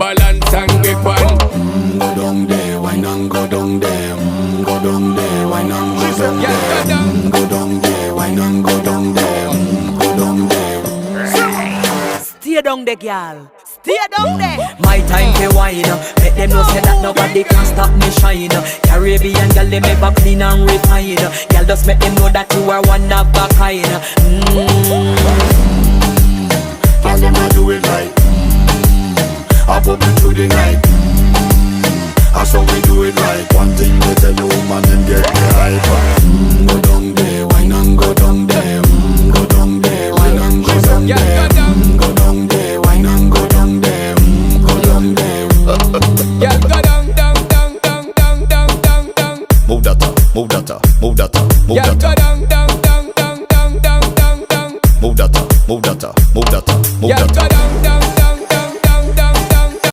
balance and grip on. Go down there, wine and go down there. Go down there, wine and go down there. Go down there, wine and go down there. Go down there. Stay down there, girl. Stay down there. My time to wine. Make them know say that nobody can stop me shine. Caribbean girl, they ever clean and refine. Girl, just make them know that you are one of a kind. Girl, them a do it right. I pop it through the night. That's how we do it right. One thing we tell you, woman, and get the hype. Go down there, wine and go down there. Go down there, wine and go down there. Go down there, wine and go down there. Go down there. Yeah, go down, down, down, down, down, down, down, down. Move that up, move that up, move that up, move Yeah, that go up. down,